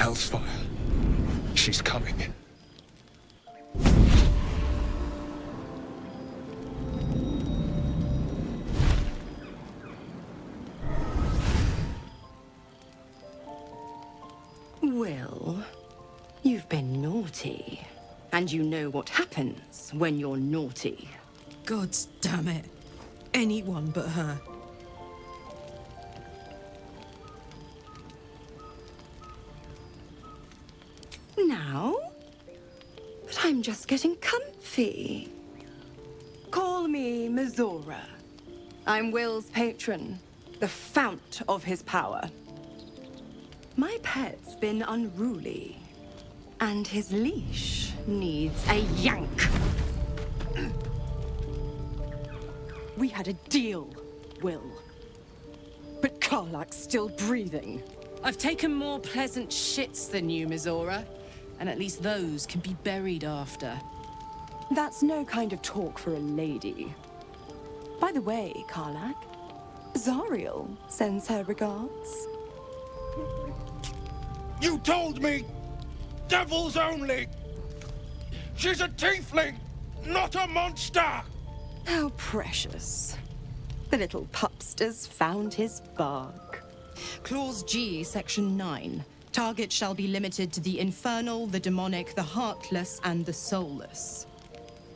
Hellfire. She's coming. Wyll, you've been naughty. And you know what happens when you're naughty. God damn it. Anyone but her. Now? But I'm just getting comfy. Call me Mizora. I'm Wyll's patron, the fount of his power. My pet's been unruly, and his leash needs a yank. We had a deal, Wyll. But Karlach's still breathing. I've taken more pleasant shits than you, Mizora. And at least those can be buried after. That's no kind of talk for a lady. By the way, Karlach, Zariel sends her regards. You told me! Devils only! She's a tiefling, not a monster! How precious. The little pupster's found his bark. Clause G, Section 9. Target shall be limited to the infernal, the demonic, the heartless, and the soulless.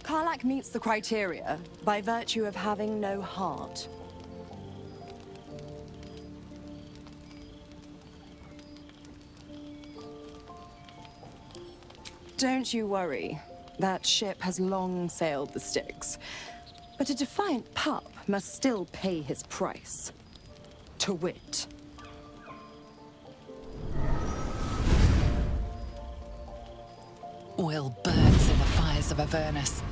Karlach meets the criteria by virtue of having no heart. Don't you worry. That ship has long sailed the Styx. But a defiant pup must still pay his price. To wit. Wyll burns in the fires of Avernus.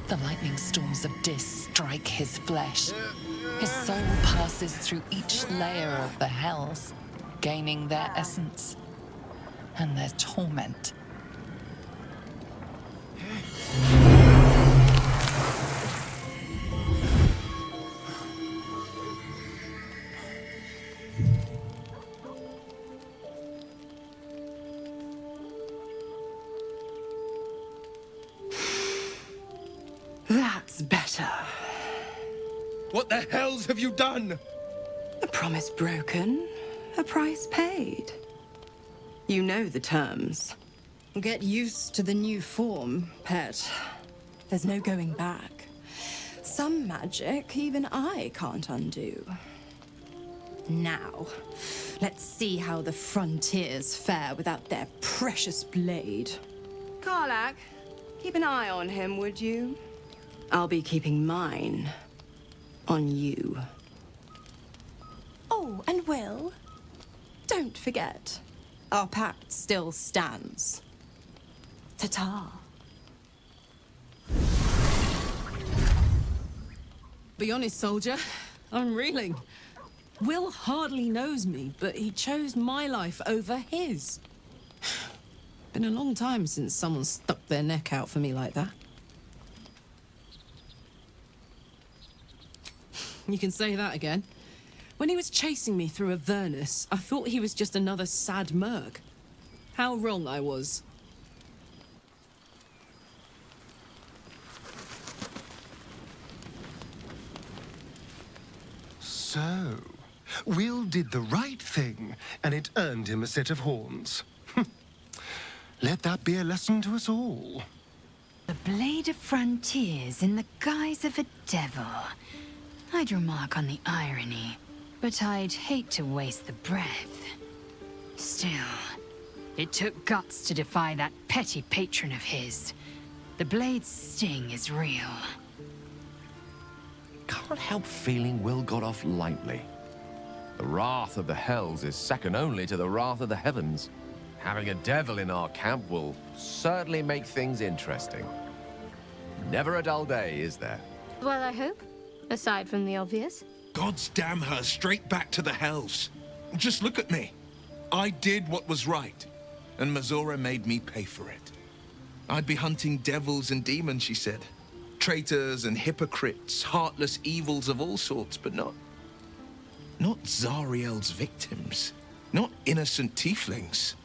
The lightning storms of Dis strike his flesh. His soul passes through each layer of the hells, gaining their essence and their torment. That's better. What the hells have you done? A promise broken, a price paid. You know the terms. Get used to the new form, pet. There's no going back. Some magic even I can't undo. Now, let's see how the frontiers fare without their precious blade. Karlach, keep an eye on him, would you? I'll be keeping mine on you. Oh, and Wyll, don't forget, our pact still stands. Ta-ta. Be honest, soldier. I'm reeling. Wyll hardly knows me, but he chose my life over his. Been a long time since someone stuck their neck out for me like that. You can say that again. When he was chasing me through Avernus, I thought he was just another sad merc. How wrong I was. So, Wyll did the right thing, and it earned him a set of horns. Let that be a lesson to us all. The blade of frontiers in the guise of a devil. I'd remark on the irony, but I'd hate to waste the breath. Still, it took guts to defy that petty patron of his. The blade's sting is real. Can't help feeling Wyll got off lightly. The wrath of the hells is second only to the wrath of the heavens. Having a devil in our camp will certainly make things interesting. Never a dull day, is there? Well, I hope. Aside from the obvious. God's damn her straight back to the hells. Just look at me. I did what was right, and Mizora made me pay for it. I'd be hunting devils and demons, she said. Traitors and hypocrites, heartless evils of all sorts, but not Zariel's victims. Not innocent tieflings.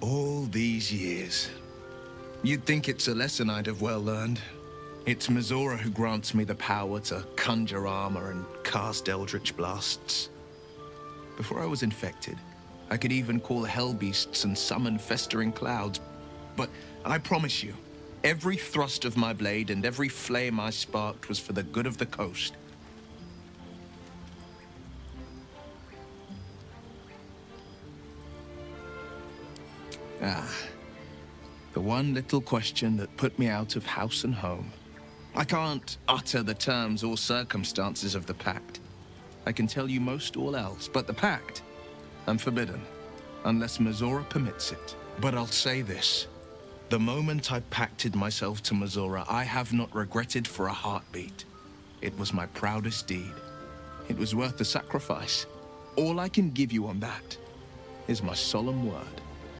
All these years. You'd think it's a lesson I'd have well learned. It's Mizora who grants me the power to conjure armor and cast eldritch blasts. Before I was infected, I could even call hell beasts and summon festering clouds. But I promise you, every thrust of my blade and every flame I sparked was for the good of the coast. The one little question that put me out of house and home. I can't utter the terms or circumstances of the pact. I can tell you most all else, but the pact, I'm forbidden, unless Mizora permits it. But I'll say this. The moment I pacted myself to Mizora, I have not regretted for a heartbeat. It was my proudest deed. It was worth the sacrifice. All I can give you on that is my solemn word.